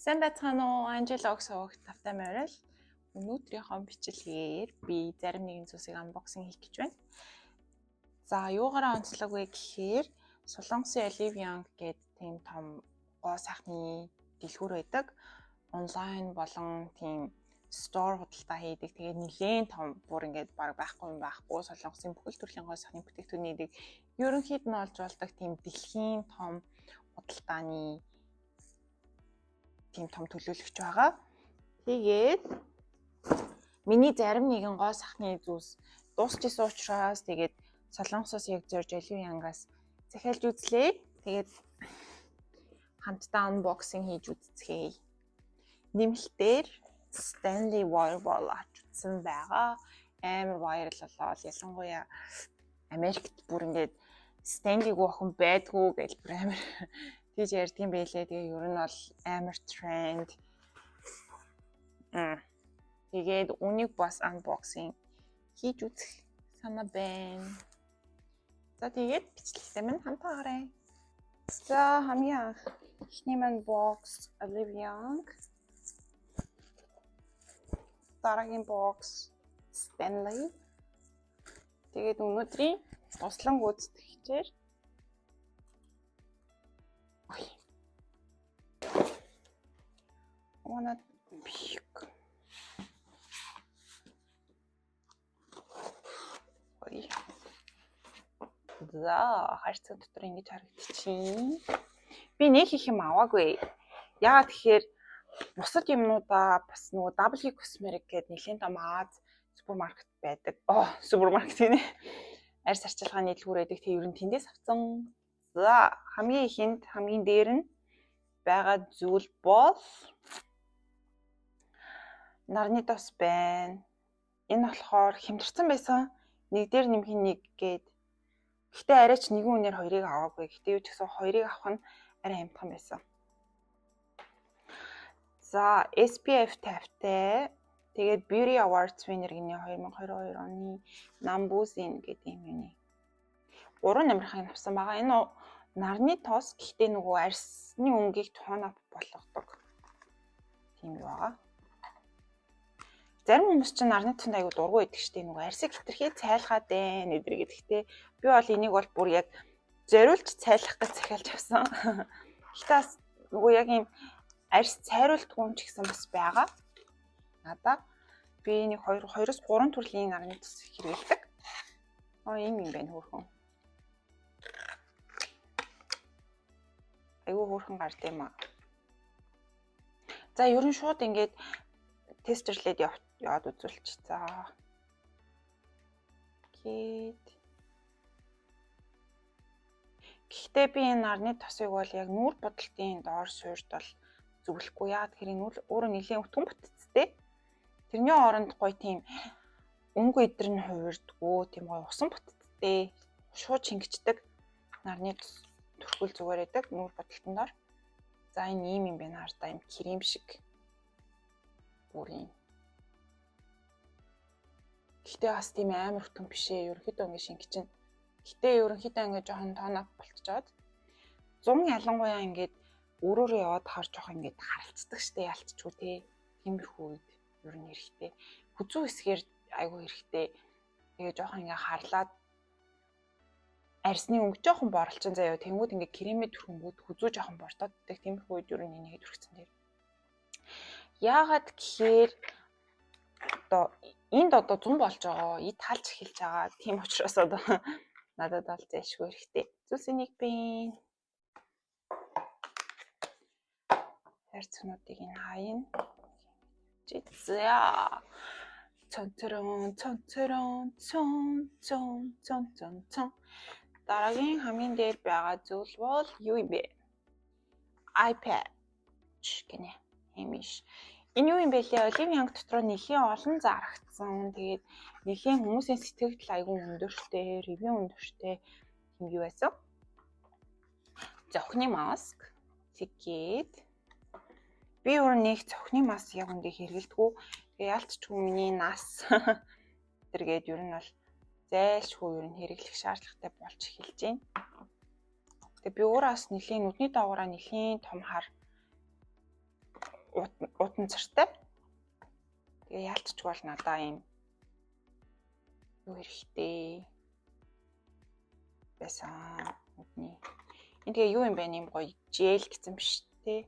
Сайн байцгаана уу? Анжелог сувагт тавтай морил. Өнөөдрийнхөө бичлэгээр би зарим нэгэн зүйлсийг unboxing хийх гэж байна. За, юугаараа онцлог вэ гэхээр Солонгосын Olive гэдэг тийм том гоо сайхны дэлгүүр байдаг. Онлайн болон тийм стор худалдаа хийдэг. Тэгээд нэлээд том бүр ингээд баг байхгүй Солонгосын бүхэл төрлийн гоо сайхны бүтээгдэхүүнийг ерөнхийд нь олж болдог тийм дэлхийн том худалдааны тийм том төлөөлөгч байгаа. Тэгээд миний зарим нэгэн гоо сайхны зүйлс дуусчихсан учраас тэгээд Солонгосоос яг зорж Olive-аас захиалж үзлээ. Тэгээд хамтдаа unboxing хийж үзцгээе. Нэмэлтээр Stanley Water Bottle авч үзсэн байгаа. Амар viral болоод ялангуяа Америкт бүр ингээд Stanley-г охин байдгүй гэж бүр амар тийж ярьдгийн байлээ. Тэгээ ер нь бол амар тренд. Тэгээд үнийг бас unboxing хийж үзэх санаа байна. За тэгээд бичлэгтэй минь хамтаа гараа. За хамгийн анх эхний маань box Olive. Дараагийн box Stanley. Тэгээд өнөөдрийн туслан гүйцэтгэгчээр wanna pick. За, харьцаа дотор ингэж харагдчихээн. Би нэг их юм аваагүй. Яагаад тэгэхээр бусад юмнуудаа бас нөгөө W Cosmetics гэдэг нэлийн том Аз супермаркет байдаг. Супермаркет гинэ. Арьс арчилгааны дэлгүүр байдаг. Тэг ер нь тэндээс авсан. За, хамгийн дээр нь байгаа зүйл бол нарны тос байна. Энэ болохоор хямдэрсэн байсан. Нэг дээр нэмхийн нэг гээд. Гэхдээ арайч нэгэн үнээр хоёрыг аваагүй. Гэхдээ юу ч гэсэн хоёрыг авах нь арай амтхан байсан. За, SPF 50-тай. Тэгээд Beauty Awards winner гинэ 2022 оны Nambusin гэдэг юм юуны. 3 номерхыг авсан байгаа. Энэ нарны тос гэхдээ нөгөө арьсны өнгийг tone up болгодог. Тийм юу байгаа. Зарим хүмүүс чинь нарны тоснд аягүй дургүй байдаг штеп. Нөгөө арьсыг хэтэрхий цайлгаад байна эдэр гэдэгтэй. Би бол энийг бол бүр яг зориулж цайлах гэж захиалж авсан. Гэхдээ бас нөгөө яг юм арьс цайруулдаг юм ч гэсэн бас байгаа. Надаа би нэг 2-3 төрлийн нарны тос хэрэглэдэг. Ийм юм байна хөөрхөн. Айгүй хөөрхөн гард юм аа. За, ерөн шууд ингээд тестерлээд яваад үзүүлчих. За. Гэхдээ би энэ нарны тосыг бол яг нүүр бодолтын доор суурьд бол зөвлөхгүй. Яа тэгэхээр энэ өөрөө нэлийн өтгөн бүтцтэй. Тэрний оронд гоё тийм өнгө идэр нь хувирдгүү, тийм гоё усан бүтцтэй, шууд шингэждэг нарны тос төрхөл зүгээр байдаг нүүр бодолтон доор. За, энэ ийм юм байна хардаа, юм крем шиг. Бүрийн. Гэхдээ бас тийм амар хөтөн биш ээ. Ерөнхийдөө ингэ шингэж чинь. Гэхдээ ерөнхийдөө ингэ жоохон tone up болчиход 100 ялангуяа ингээд өрөөрөө яваад харж жоох ингээд харалцдаг штэ ялцчихгүй те. Тиймэрхүү үед ер нь хэрэгтэй. Хүзүү хэсгээр айгүй хэрэгтэй. Тэгээ жоох ингээ харлаад арьсны өнгө жоохон борлчин заяа. Тэнгүүд ингээ кремээ төрхөнгүүд хүзүү жоохон бортоод идэх. Тиймэрхүү үед ер нь энийг төрчихсөн дээр. Яагаад гэхээр одоо энд одоо 100 болж байгаа. Эд талж эхэлж байгаа. Тийм учраас одоо надад бол зайлшгүй хэрэгтэй. Зүйлсийг би харьцаануудыг энэ хаяна. За. Цонцорон. Дараагийн хамгийн дээр байгаа зүйл бол юу юм бэ? iPad гинэ. Хэмиш. Энэ юу юм бэ лээ? Olive дотроо нэлийн олон зарагдсан. Тэгээд нэлийн хүмүүсийн сэтгэл айгүй өндөртэй, ревю өндөртэй юм юу байсан? Зохины маск. Тэгээд би өөр нэг зохины маск яг үндэ хэрэгэлдэггүй. Тэгээ ялцчгүй миний нас тэргээд ер нь бол зайлшгүй ер нь хэрэглэх шаардлагатай болж эхэлж байна. Тэгээ би өөрөөс нэлийн нүдний доогоороо нэлийн том хар утан цартай. Тэгээ яалтчгүй бол надаа юм юу хэрэгтэй байсан үдний. Энэ тэгээ юу юм бэ? Ийм гоё жел гэсэн биш тий.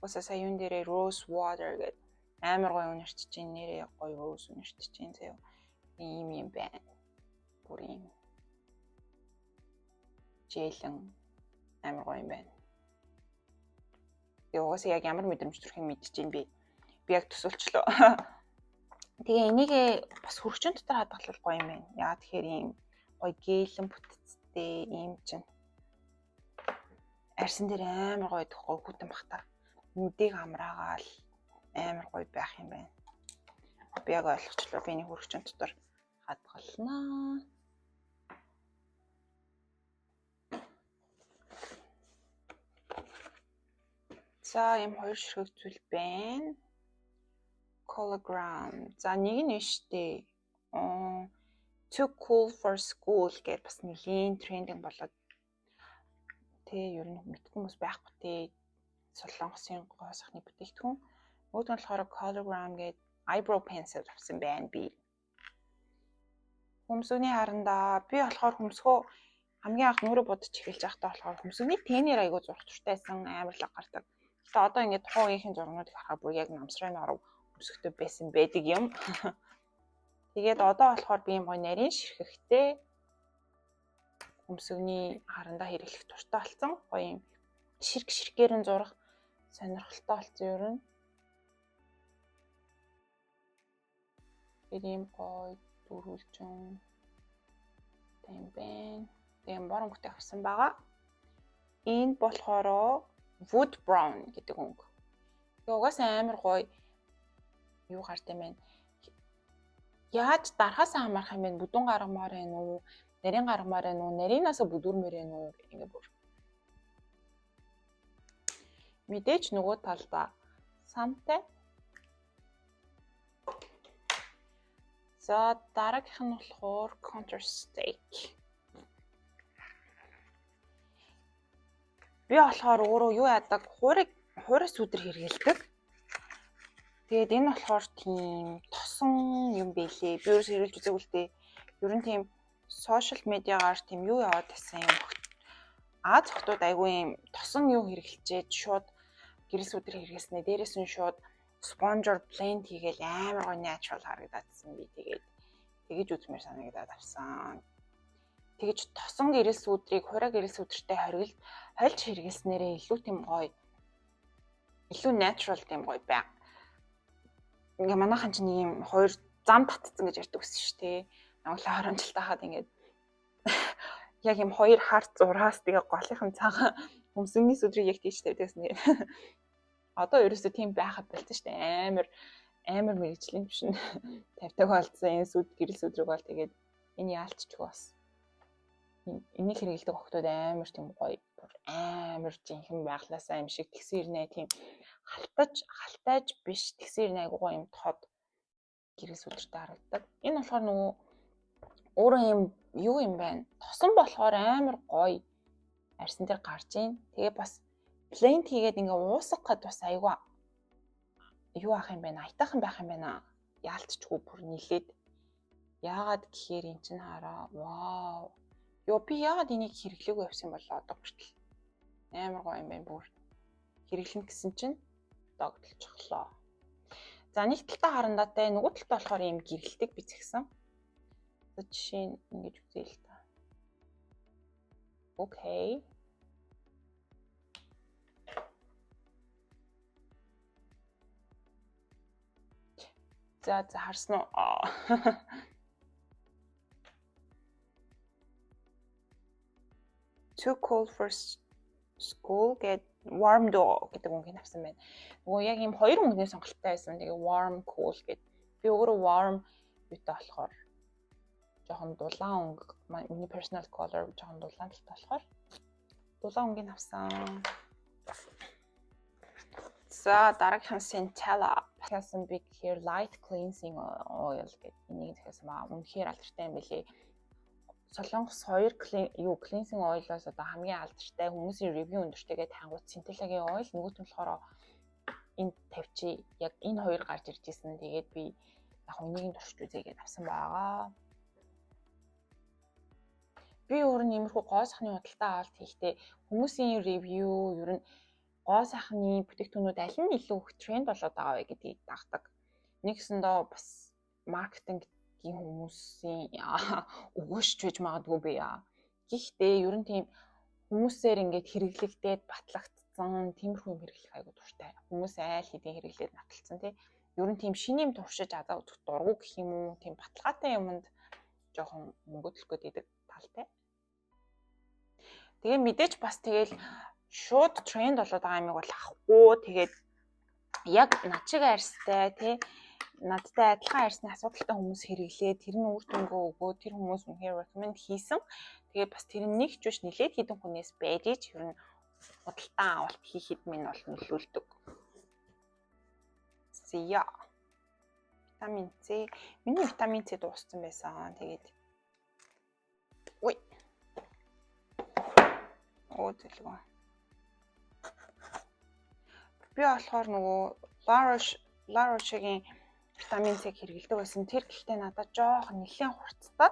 Уусаа сая юун дээрээ rose water гэдэг амар гоё үнэрчж чинь нэрээ гоё rose үнэрчж чинь заяа. Ийм юм байна. Бүр ийм жээлэн амар гоё юм байна. Тэгээ угаасаа яг ямар мэдрэмж төрхийг мэдчихээн би. Би яг төсөөлчлөө. Тэгээ энийг бас хөргөчн дотор хадгалах гоё юм байна. Яа тэгэхээр ийм гоё гэлэн бүтцтэй ийм чинь арьсан дээр амар гоё тохой хүтэн бахта. Нүдийг амраагаал амар гоё байх юм байна. Би яг ойлгочлоо. Би энийг хөргөчн дотор хадгалнаа. За ийм хоёр ширхэг зүйл байна. Hologram. За нэг нь штэ. Too cool for school гэж бас нэлийн трендинг болоод тэ ер нь мэдгүй хүмүүс байхгүй тэ Солонгосын гоо сахны бүтээгдэхүүн. Өөд нь болохоор Hologram гэдэг eyebrow pencil авсан байна би. Хөмсгний харандаа би болохоор хөмсгөө хамгийн анх нүрэ будаж эхэлж байхдаа болохоор хөмсгний тэнээр айгуу зурх туртайсан амарлаг гардаг. Тэгээ одоо ингээд тухайн үеийн зургуудыг харахад бүр яг намсрын оров өсөхтэй байсан байдаг юм. Тэгээд одоо болохоор би юм гоё нарийн ширхэгтэй хөмсгний харандаа хэрэглэх туртай болсон. Гоё юм ширхгээр нь зурах сонирхолтой болсон ер нь. ийм гоё дөрвөлжин тийм байна. Тийм борон бүтээх авсан байгаа. Энд болохоор wood brown гэдэг өнгө. Тэгээ угаасаа амар гоё юу гард юм байна. Яаж дарахаас хамаарах юм бэ? Бүдүүн гаргамаар байна уу? Нарийн гаргамаар байна уу? Нарийнаас бүдүүрмээр байна уу? Ингээ бүр. Мэдээж нөгөө талдаа сантай. За дараагийнх нь болохоор counter stake. Би болохоор өөрөө юу яадаг? Хуурайс өдр хэрэгэлдэг. Тэгээд энэ болохоор тийм тосон юм байлээ. Би өөрөөс хэрэглэж үзээгүй л дээ. Ер нь тийм сошиал медиагаар тийм юу яваад байсан юм. Аз хотод айгүй юм тосон юу хэрэглэжээд шууд гэрэл өдр хэрэглэснээр дээрээс нь шууд спонжор бленд хийгээл амар гоё natural харагдадсан би. Тэгээд тэгэж үзмээр санагдаад авсан. Тэгэж тосон гэрэл өдрийг хураа гэрэл өдртэй хольж хэрэглэснээрээ илүү тийм гоё илүү natural тийм гоё байг. Ингээ манайхан ч нэг юм хоёр зам татцсан гэж ярьдаг гэсэн шүү дээ. Намглаа хоромжлолтой хаад ингээд яг юм хоёр харт зураас тэгээ голынхан цагаан хөмсгний өдрийг яг тийш тавьдагсан нэ. Одоо ерөөсөө тийм байхад болсон шүү дээ. Амар мэрэгжлийн биш нь тавьтайг болцсон энэ сүд гэрэл өдрийг бол тэгээд энэ яалтчгүй бас. Энийг хэрэгэлдэг охтууд амар тийм гоё амар жинхэнэ байглаасаа юм шиг тэгсэн ирнэ тийм халтайж биш тэгсэн ирнэ айгуу юм тод гэрэл өдөртэй харагддаг. Энэ болохоор нөгөө өөрөө юм юу юм байна. Тосон болохоор амар гоё арьсан дээр гарч ийн. Тэгээ бас бленд хийгээд ингээ уусгах гэд бас айгуу юу ах юм бэ? Айтаахан байх юм байна. Яалтчгүй бүр нилээд. Яагаад гэхээр эн чинь хараа. Вау. Йоо би яагаад энийг хэрэглээгүй явсан болоо одоо хүртэл. Амар гоё юм байна бүр. Хэрэглэн гэсэн чинь догтлчихлоо. За нэг талтаа харандаатай нөгөө талтаа болохоор ийм гэрэлтийг бичсэн. За жишээ нь ингэж үзье л та. Окей. За харсан уу? Too cold for school get warm dog гэдэг үгийг авсан байна. Нөгөө яг ийм хоёр өнгөний сонголттой байсан. Тэгээ warm cool гэдэг. Би өөрөө warm юутай болохоор жоохон дулаан өнгө миний personal color жоохон дулаан талтай болохоор дулаан өнгөний авсан. За дараагийнх нь Centella Passing Big Hair Light Cleansing Oil гэдэг энийг захиасан баа. Үнэхээр алдартай юм билий. Солонгос 2 cleansing oil-оос одоо хамгийн алдартай хүмүүсийн review өндөртэйгээ тангууд Centella-гийн oil нөгөөт нь болохоор энд тавьчих. Яг энэ хоёр гарч ирж ирсэн. Тэгээд би яг энийг туршиж үзье гэж авсан байгаа. Би өөр нь иймэрхүү гоо сайхны худалдаа авалт хийхдээ хүмүүсийн ревю ер нь гоо сайхны бүтээгдэхүүнүүд аль нь илүү их тренд болоод байгаа вэ гэдгийг дагдаг. Нэгсэндээ бас маркетингийн хүмүүсийн өгөөшч байж магадгүй би яа. Гэхдээ ер нь тийм хүмүүсээр ингээд хэрэглэгдээд батлагдсан тиймэрхүү юм хэрэглэх айгуу дуртай. Хүмүүс айл хэдийн хэрэглээд наталцсан тий. Ер нь тийм шинэ юм туршиж азаа үзэх дургу гэх юм уу, тийм баталгаатай юмд жоохон мөнгө төлөх гэдэг талтай. Тэгээ мэдээж бас тэгэл шууд тренд болоод байгаа юмыг бол авахгүй. Тэгээд яг над шиг арьстай тий надтай адилхан арьсны асуудалтай хүмүүс хэрэглээ. Тэр нь үр дүнгээ өгөө. Тэр хүмүүс үнэхээр recommend хийсэн. Тэгээ бас тэр нэг ч биш нэлээд хідэн хүнээс байж ч ер нь худалдан авалт хийхэд минь бол нөлөөлдөг. Зя. Витамин С. Миний витамин С дууссан байсан. Тэгээд ой. Оо зэлгөө. Би болохоор нөгөө La Roche-гийн витамин С хэрэглэдэг байсан. Тэр гэхдээ надад жоох нэлээд хурцтай.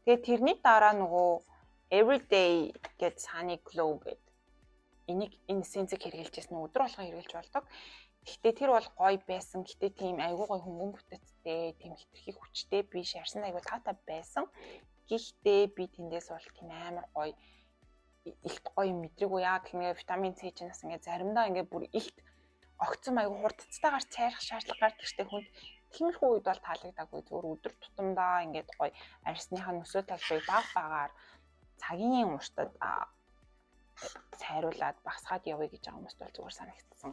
Тэгээд тэрний дараа нөгөө Everyday гэд Sunny Glow гэд энэ эссенцийг хэрэглэжсэн өдөр болгон хэрэглэж болдог. Гэхдээ тэр бол гоё байсан. Гэхдээ тийм айгүй гоё хөнгөн бүтэцтэй, тийм хитрхи хүчтэй биш, арьсан айгүй таатай байсан. Гэхдээ би тэндээс бол тийм амар гоё илт гоё мэдрээгүй яа гэх нэг витамин С чинь бас ингээ заримдаа ингээ бүр илт огцом айгүй хурдцтайгаар цайрах шаардлага гардаг штеп хүнд. Тиймэрхүү үед бол таалагдаагүй зөвөр өдөр тутамдаа ингээд гоё арьсныхаа нөсөө талбайг баг багаар цагийн уртад цайруулад багсгаад явъя гэж байгаа хүмүүст бол зүгээр санагдсан.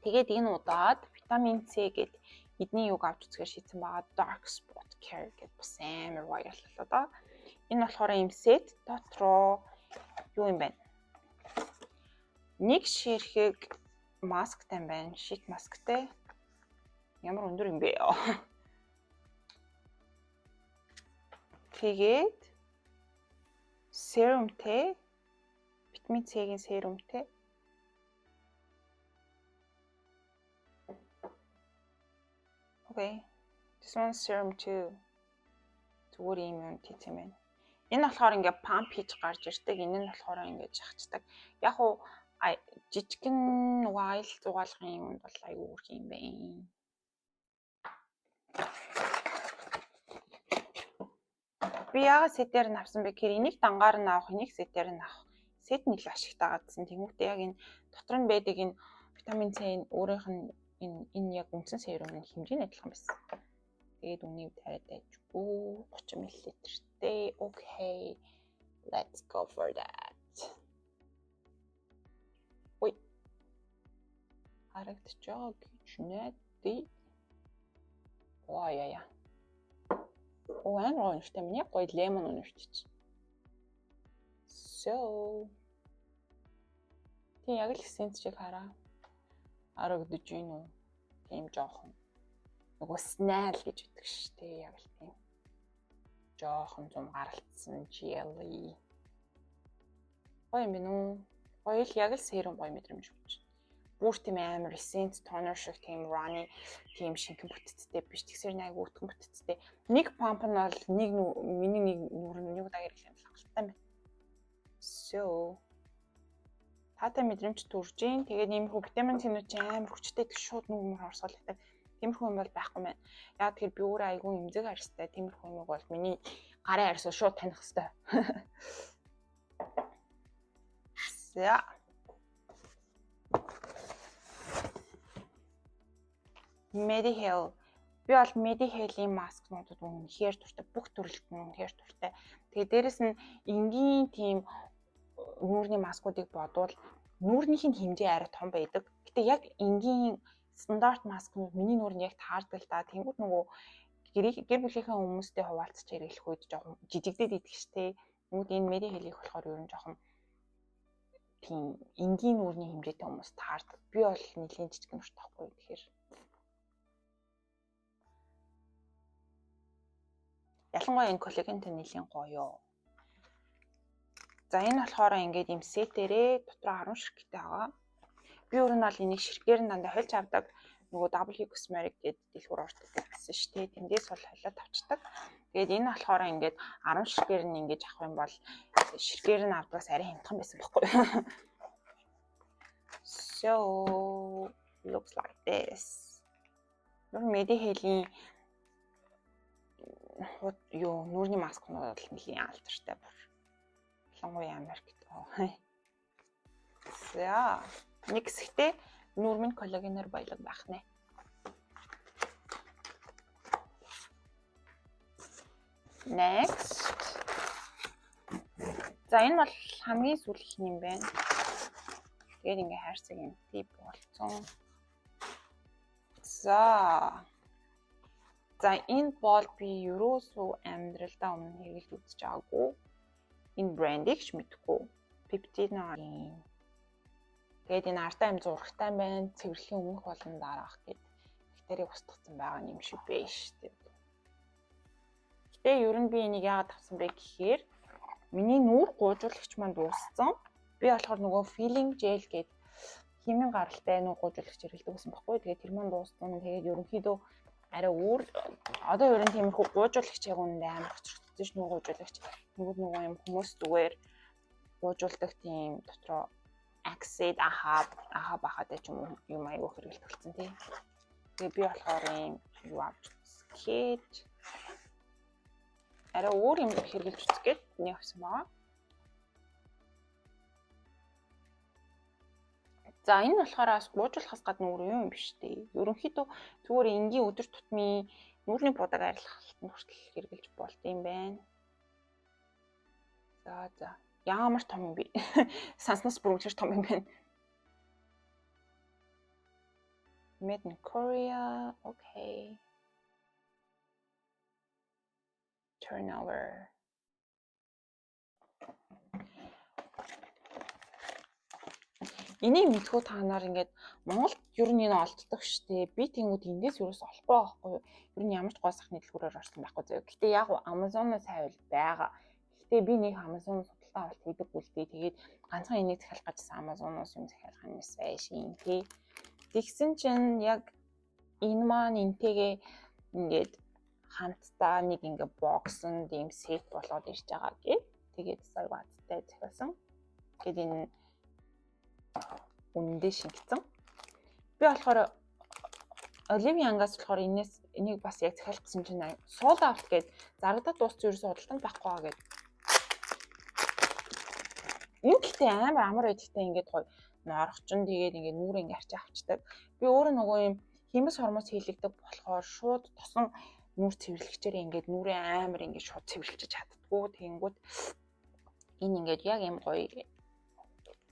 Тэгээд энэ удаад витамин С гэд эдний юг авч үзэхээр шийдсэн байгаа Dark Spot Care гэд бас амар вайрал болоо доо. Энэ болохоор юм сет дотроо юу юм бэ? Нэг ширхэг масктай юм байна. Шит масктай. Ямар өндөр юм бэ? Тэгээд серумтэй витамин С-ийн серумтэй. Okay. This one's serum too. Зүгээр юм тийц юм байна. Энэ болохоор ингээ памп хийж гарч ирдэг. Энэ нь болохоор ингээ жахцдаг. Яг уу жижигэн айл зугаалгын юмд бол аюу үрх юм байна. Би яагаад сетээр нь авсан бэ гэхээр энийг дангаар нь авах, энийг сетээр нь авах. Сет нь илүү ашигтай гадсан. Тэмүүгтээ яг энэ дотор нь байдаг энэ витамин С өөрийнх нь энэ яг үндсэн серумын хэмжээ нь адилхан байсан. Тэгээд үнийг тариад дайжгүй 30 мл-тэй. Okay. Let's go for that. Ой. Харагдчихаг гэж найдаа. Оо яа. Оо амар гоё нэртэй. Миний гоё лемон өнөрчиж. So. Тэг яг л эссенц шиг хараа. Харагдаж байна уу? Тийм жоохон. Нөгөө snail гэж ütдэг шүү дээ. Яг л тийм. Жоохон зум гаралцсан jelly. Гоё юм бэ нүү? Гоё л яг л серум гоё мэдрэмж өгч. Бүр тийм амар эссенц toner шиг тийм runny тийм шинхэн бүтэцтэй биш. Тэгсэр нэг өтгөн бүтэцтэй. Нэг памп нь бол миний нэг нүрэн нэг удаа хэрэглэх юм хангалттай байна. So таатай мэдрэмж төрж гин. Тэгээд иймэрхүү витамин С-нүүд чинь амар хүчтэй шууд нүмер орсуулдаг. Тиймэрхүү юм бол байхгүй мэн. Яг тэр би өөрөө айгүй эмзэг арьстай. Тиймэрхүү юм бол миний гарын арьсыг шууд таних хэвээр. За. Medihel. Би бол Medihel-ийн маскнуудад үнэхээр дуртай. Бүх төрөлд нь үнэхээр дуртай. Тэгээд дээрэс нь энгийн тийм нүүрний маскуудыг бодвол нүүрнийх нь хэмжээ арай том байдаг. Гэтэ яг энгийн стандарт маскнууд миний нүүрнд яг таардаг л да. Тэнгүүд нөгөө гэр бүлийнхээ хүмүүстэй хуваалцаж хэрэглэх үед жоохон жижигдээд идэх штэ. Нүд энэ Medihel-ийг болохоор ер нь жоохон тийм энгийн нүүрний хэмжээтэй хүмүүс таардаг. Би бол нэлийн жижиг нүүртэй байхгүй тэгэхээр. Ялангуяа энэ коллагентэй нэлийн гоё. За энэ болохоор ингээд юм сетэрээ дотроо 10 ширхэгтэй байгаа. Би Би өөр нь бол энийг ширхгээр нь дандаа хольж авдаг. Нөгөө W Cosmetics гэдэг дэлгүүр ордог гэсэн шүү дээ. Тэндээс бол холиод авчдаг. Тэгээд энэ болохоор ингээд 10 ширхгээр нь ингэж авах юм бол ширхгээр нь авдагаас арай хямдхан байсан байхгүй юу? So looks like this. Medicaid-ийн нүүрний маскнууд бол нэлийн алдартай бүр. Ялангуяа Америкт. За, нэг хэсэгтээ нүүр минь коллагенаар баялаг байх нэ. Next. За, энэ бол хамгийн сүүлийнх юм байна. Тэгээд ингээ хайрцаг юм тип болцсон. За, энэ бол би ерөөсөө амьдралдаа өмнө хэрэглэж үзэж байгаагүй. Энэ брендийг ч мэдэхгүй. Peptide-ийн. Тэгээд энэ артаа юм зурагтай байна. Цэвэрлэхийн өмнөх болон дараах гэд бактерийг устгацсан байгаа юм шиг байна шүү дээ. Гэтэ ер нь би энийг яагаад авсан бэ гэхээр миний нүүр гуйжуулагч маань дууссан. Би болохоор нөгөө feeling gel гэдэг химийн гаралтай нүүр гуйжуулагч хэрэглэдэг гэсэн баггүй. Тэгээд тэр маань дууссан. Тэгээд ерөнхийдөө арай өөр одоо ер нь тиймэрхүү гуйжуулагч яг үнэндээ амар хоцрогдсон ш нүүр гуйжуулагч. Нөгөө юм хүмүүс зүгээр гуйжуулдаг тийм дотроо Axid аха бахатай ч юм аягүй хэрэглэсэн тий. Тэгээ би болохоор юм юу авч үзгээд арай өөр юм хэрэглэж үзгээд нэг авсан баа. За энэ болохоор бас гуйжуулахаас гадна өөр юм биш тий. Ерөнхийдөө зүгээр энгийн өдөр тутмын нүүрний будаг арилгалтанд хүртэл хэрэглэж болт юм байна. За ямар том юм бэ? Санснаас бүрэлдэхүүн том юм байна. Made in Korea. Okay. Turnover. Энийг мэдхүү та нар ингээд Монголд ер нь энэ олддог штэ. Би тэнгууд эндээс юус олохгүй байхгүй юу? Ер нь ямар ч гоо сахны дэлгүүрээр орсон байхгүй зөө. Гэтэ яг Amazon-оос хайвал байгаа. Гэтэ би нэг Amazon судалгаа авалт хийдэг үлдээ. Тэгээд ганцхан энийг захиалах гэжсэн Amazon-оос юм захиалах юм сайшин тий. Тэгсэн чинь яг энэ маань энтэйгээ ингээд хамтдаа нэг ингээ боксонд ийм сет болоод ирж байгаа гээ. Тэгээд сая бааттай захиалсан. Гэт энэ үнэндээ шингэсэн. Би болохоор Оливиангаас болохоор энийг бас яг захиалах гэсэн чинь sold out гээд зарагдаад дууссан ерөөсөө худалдаанд байхгүй байгаа гээд. Энэ гэхдээ амар эдгтэй ингээд гоё норохчин тэгээд ингээд нүрээ ингээд арчи авчдаг. Би өөрөө нөгөө юм химис хормоос хийлэгдэг болохоор шууд тосон нүр цэвэрлэгчээр ингээд нүрээ амар ингээд шууд цэвэрлэж чаддгүй. Тэгэнгүүт энэ ингээд яг юм гоё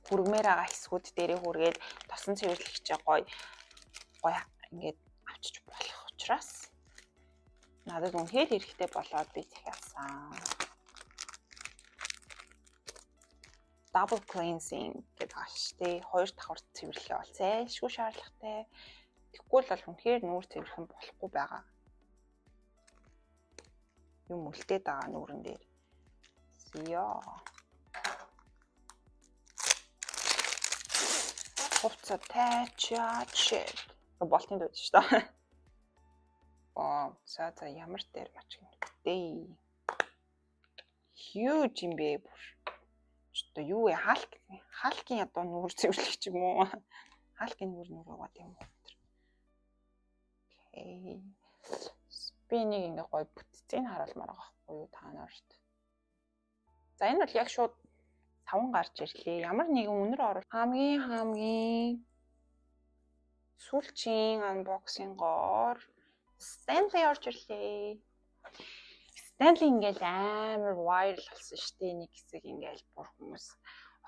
хүргмээр байгаа хэсгүүд дээрээ хүргээд тосон цэвэрлэгчээ гоё ингээд авчиж болох учраас надад үнэхээр хэрэгтэй болоод би захиалсан. Double cleansing гэдэг ааштай 2 давхар цэвэрлэгээ бол зайлшгүй шаардлагатай. Тэгэхгүй бол үнэхээр нүүр цэвэрлэх болохгүй байгаа. Юм үлдээд байгаа нүүрэн дээр. Яа. Хувцас тайчаач. Болтын дүүд шүү дээ. За ямар дээр мач гэнэ. Huge юм бэ бүр. Что юу вэ? Халкын одоо нүүр цэвэрлэх юм уу? Халкын нүүр угаа тийм үү. Окей. Би нэг ингээ гоё бүтцийг харуулмаар байгаа байхгүй юу та нарт. За энэ бол яг шууд савн гарч ирлээ. Ямар нэгэн үнэр оруулах хамгийн сүүлчийн unboxing-оор Stanley орж ирлээ. Stanley ингээл амар viral болсон шүү дээ. Нэг хэсэг ингээл бүр хүмүүс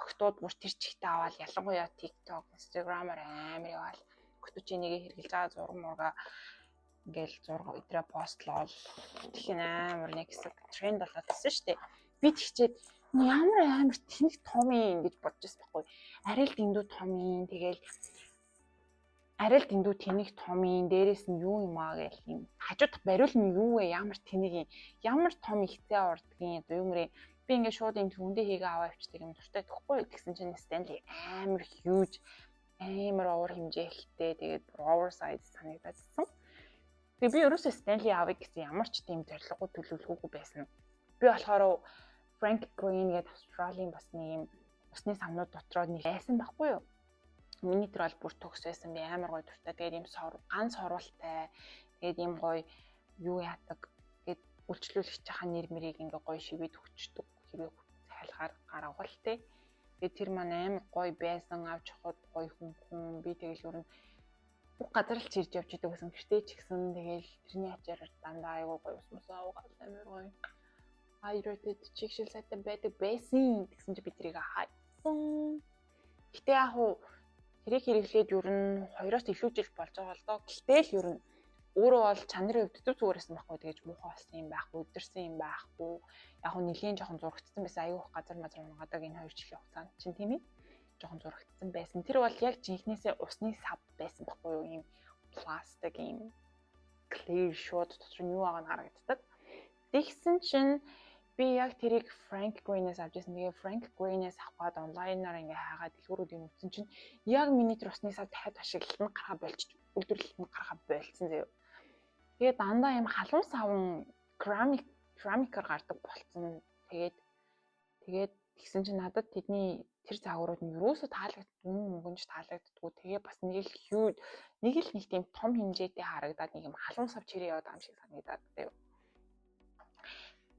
октод бүр тэр чигтээ аваад ялангуяа TikTok, Instagram-аар амар яваал. Октод чи нэгэ хэрглэж байгаа зураг мурга ингээл зураг өдрөө постлол. Тэгэхээр амар нэг хэсэг тренд болоод байсан шүү дээ. Би тэгчээд ямар тэнэг том юм гэж бодож байсан байхгүй. Арай л дэндүү том юм. Тэгээл арай л дэндүү тэнэг том юм. Дээрээс нь юу юм аа гэх юм. Хажуудах бариул нь юу вэ? Ямар тэнэг юм. Ямар том ихтэй урдгийн одоо юу мөрий. Би ингээд шууд энэ түндээ хийгээ аваа авчдаг юм дуртай тэгэхгүй. Тэгсэн чинь Stanley амар huge амар over хэмжээхтэй тэгээд oversize санагдсан. Тэгээ би ерөөсөө Stanley авъя гэсэн ямар ч тийм зорилгогүй төлөвлөгөөгүй байсан. Би болохоор Frank Green гэдэг Австралийн бас нэг юм усны самнууд дотроо нэг байсан байхгүй юу? Миний тэр бол бүр төгс байсан. Би амар гоё дуртай. Тэгээд ийм ганц сурвалтай. Тэгээд ийм гоё юу яадаг. Тэгээд үйлчлүүлэгч хаа нэр мэрийг ингээ гоё шивэд өгчдөг. Хэвээ захиалгаар гаргавал тээ. Тэгээд тэр маань амар гоё байсан. Авч явахад гоё хүн. Би тэгэл ер нь бүх газар л чирж явж идэг гэсэн. Гэртээ ч гэсэн тэгэл тэрний ачаараар дандаа айгуу гоё усмасаа уугаад амар гоё. Hydrated чигшил сайтай байдаг байсан гэсэн чи би тэрийг хайсан. Гэтэ яг уу тэрийг хэрэглээд ер нь 2-оос илүү жил болж байгаа л доо. Гэтэл ер нь өөрөө бол чанарын хувьд төв зүгээрсэн байхгүй тэгэж муухай болсон юм байхгүй, өдөрсөн юм байхгүй. Яг уу нэлийн жоохон зурагдсан байсан. Аюух газар унгаадаг энэ 2 жилийн хугацаанд чинь тийм ээ. Жоохон зурагдсан байсан. Тэр бол яг жинхнээсээ усны сав байсан байхгүй юу? Ийм пластик ийм clear shot дотор нь юу байгаа нь харагддаг. Тэгсэн чинь би яг тэрийг Frank Green-ээс авчихсан. Тэгээ Frank Green-ээс аваад онлайнаар ингээ хаагаад дэлгүүрүүд юм үзсэн чинь яг миний тэр усны сав дахиад ашиглалтанд гараа болчих. Үйлдвэрлэлтэнд гараа болцсон заяа. Тэгээ дандаа юм халуун савн керамикаар гардаг болцсон. Тэгээд тэгсэн чинь надад тэдний тэр загварууд нь юусоо таалагддаг, мөнгөнд таалагддаггүй. Тэгээ бас нэг тийм том хэмжээтэй харагдаад нэг юм халуун сав чирээ яваад байгаа юм шиг санагдаад заяа.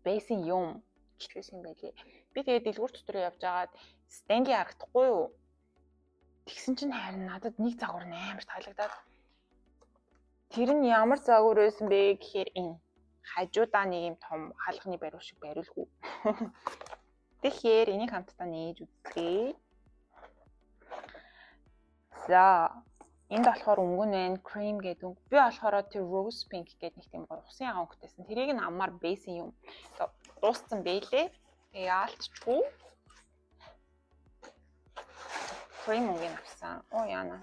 Бэйсэн юм чилсэн байлээ. Би тэгээд дэлгүүр дотор явж байгаад Stanley харагдахгүй юу? Тэгсэн чинь харин надад нэг загвар амар таалагдаад. Тэр нь ямар загвар байсан бэ гэхээр энэ хажуудаа нэг юм том хаалганы бариу шиг бариулгүй. Тэгэхээр энийг хамтдаа нээж үзье. За энд болохоор өнгөн байна, cream гэдэг. Би болохоор тэр rose pink гэдэг нэг тийм гоё усын агаан өнгөтэйсэн. Тэрийг нь аммаар бэйсэн юм. Дууссан бэлээ. Тэгээ яалтчгүй. Cream өнгөний авсан. Оо яана.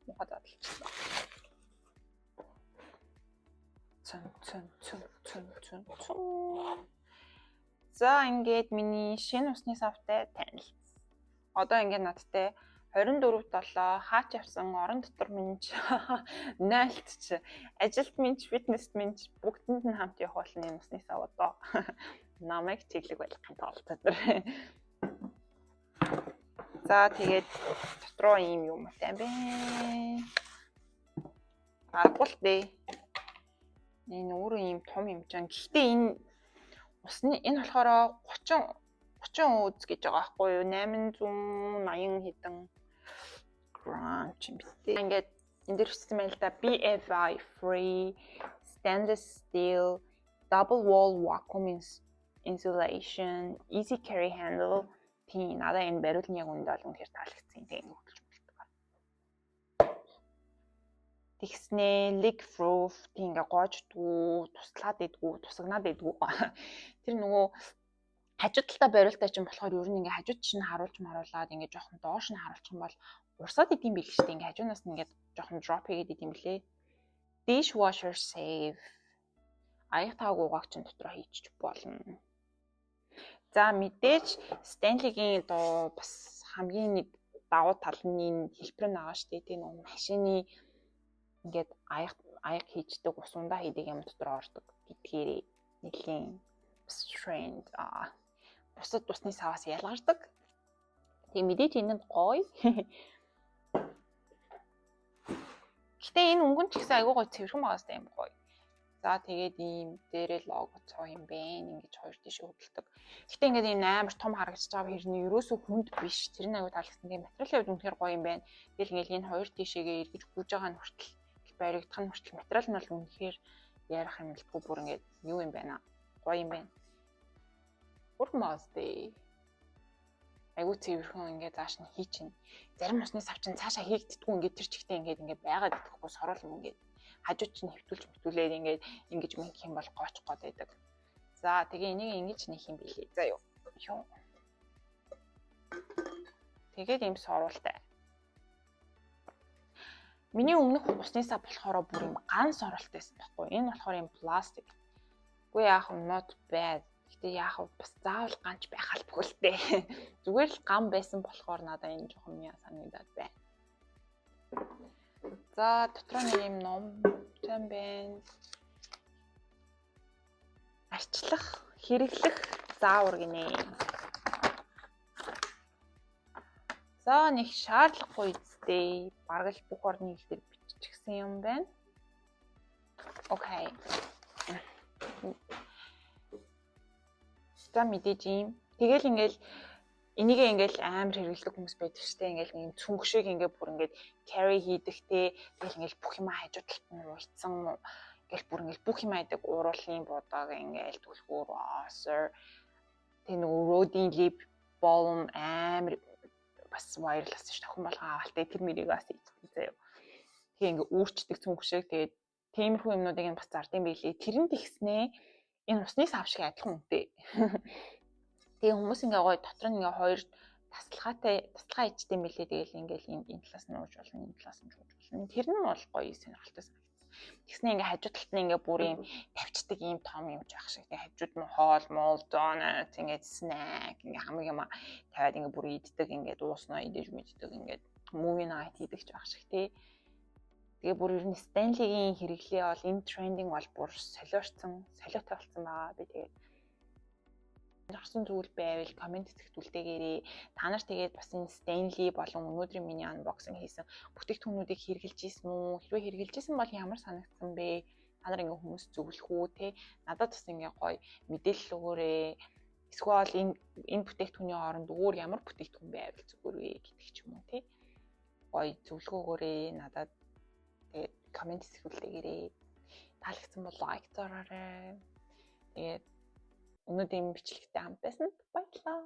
Мухад задлчихсан. Цэн. За ингээд миний шинэ усны савтай танилцсан. Одоо ингээд надтай 24/7 хаач явсан орон дотор минь найлтч ажилт минь фитнест минь бүгдэнд нь хамт явах болно энэ усны сав одоо намайг чиглэг байлгахын тулд тэр. За тэгээд дотроо ийм юм тань бэ. Аргагүй л дээ. Энэ өөрөө ийм том юм чам. Гэхдээ энэ болохоор 30 үз гэж байгаа байхгүй юу? 880 хэдэн грамм ч юм битээ. Ингээд энэ дэр бичсэн байл да BFI free stainless steel double wall vacuum insulation easy carry handle. Тийм надаа энэ бариулны яг үндэ бол үнэхээр таалагдсан юм тийм хөдөлж болдог. Тэгснээ leak proof тийм ингээ гоождгүй, туслаад идэггүй, тусагнаад идэггүй. Тэр нөгөө хажуу талдаа бариултаа чинь болохоор ер нь ингээ хажууд чинь харуулж маруулаад ингээ жоохон доош нь харуулчих юм бол урсаад идэм бил шүү дээ. Ингээ хажуунаас нь ингээ жоохон drop хийгээд идэм блэ. Dishwasher safe. Аяг тааг угааг чинь дотроо хийчих болно. За мэдээж Stanley-гийн доо бас хамгийн нэг давуу тал нь хэлбэр нь байгаа шүү дээ. Тийм нөгөө машины ингээд аяг хийждэг усундаа хийдэг юм дотор ордог гэдгээрээ нэлийн trend бусад усны саваас ялгардаг. Тийм мэдээж энэ нь гоё. Гэтэ энэ өнгөн ч гэсэн айгүй гоё цэвэрхэн байгаас юм гоё. За тэгээд ийм дээрээ лого цоо юм бэ. Ингээд хоёр тийш хөдөлдөг. Гэтэ ингээд ийм амар том харагдаж байгаа хэрний ерөөсөө хүнд биш. Тэр нь айгүй таалагдсан. Тийм материалын хувьд үнэхээр гоё юм байна. Тэгэл ингээд энэ хоёр тийшээгээ эргэж гүйж байгаа нь хүртэл баригдах нь хүртэл материал нь бол үнэхээр ярих юм хэлбгүй бүр ингээд юу юм байна. Гоё юм байна. Урмаастэй. Айгуу цэвэрхэн ингээд зааш нь хий чинь. Зарим усны сав чинь цаашаа хийгддэггүй ингээд тэр чигтээ ингээд байгаад идэхгүй сорол юм ингээд хажууд чинь хөвтүүлээд ингээд ингэж мэнх юм бол гооч гоод байдаг. За тэгээ энийг ингэж нэх юм билээ. За юу. Тэгээд ийм соролтой. Миний өмнөх усны сав болохоор бүр юм ганц соролтойсэн байхгүй. Энэ болохоор юм пластик. Үгүй яах юм not bad. Гэтэ яах вэ? Бас заавал ганч байх албагүй л дээ. Зүгээр л гам байсан болохоор надаа энэ жоохон мяа санагдаад байна. За дотроо нэг юм ном зам байна. Арчлах, хэрэглэх заавар гинэ. За нэг шаардлагагүй үстэй. Бараг л бүх орны хэл дээр биччихсэн юм байна. Окей. За мэдээж юм. Тэгэл ингээл энийгээ ингээл амар хэрэглэдэг хүмүүс байдаг шүү дээ. Ингээл нэг цүнх шиг ингээд бүр ингээд carry хийдэгтэй. Тэгэл ингээл бүх юм хажуу талд нь уйцсан. Ингээл бүр ингээл бүх юм айдаг ууруулын бодог ингээл түлхүүр сер. Тэг нэг roading lip balm амар бас вайрласан ш тохин болгоо авалтай тэр мэрийг бас ийдсэн заяа. Тэгээ ингээ үүрчдэг цүнх шиг тэгээд тиймэрхүү юмнуудыг нь бас зардсан байлээ. Тэрэнд ихснээ энэ усны сав шиг адилхан үнэтэй. Тэгээ хүмүүс ингээ гоё дотор нь ингээ хоёр тасалгаа ичтэй мэлээ. Тэгээл ингээл энэ талаас нь ууж болно, энэ талаас нь ууж болно. Тэр нь бол гоё сонирхолтой санагдсан. Тэгснэ ингээ хажуу талд нь ингээ бүр юм тавьчдаг юм том юм ч байх шиг. Тэгээ хажууд нь хоол, моол, донат, ингээ снэк, ингээ хамаг юм тавиад ингээ бүр иддэг, ингээ дууснаа идэж мэддэг, ингээ movie night хийдэг ч байх шиг тий. Тэгээ бүр ер нь Stanley-гийн хэрэглээ бол энэ трендинг бол бүр солиорцсон, солиотой болсон байгаа. Би тэгээд Орсон зүйл байвал комент хэсэгт үлдээгээрэй. Та нар тэгээд бас энэ Stanley болон өнөөдрийн миний unboxing хийсэн бүтээгдэхүүнүүдийг хэрэгжилж ийсэн үү? Хэрвээ хэрэгжилж ийсэн бол ямар санагдсан бэ? Та нар ингээ хүмүүс зөвлөх үү те? Надад бас ингээ гоё мэдээлэл өгөөрэй. Эсвэл энэ бүтээгдэхүүний хооронд өөр ямар бүтээгдэхүүн байвал зүгээр вэ гэдэг ч юм уу те? Гоё зөвлөгөө өгөөрэй. Надад тэгээд комент хэсэгт үлдээгээрэй. Таалагдсан бол лайк дараарай. Тэгээд өнөөдрийн бичлэгтэй хамт байсанд баярлалаа.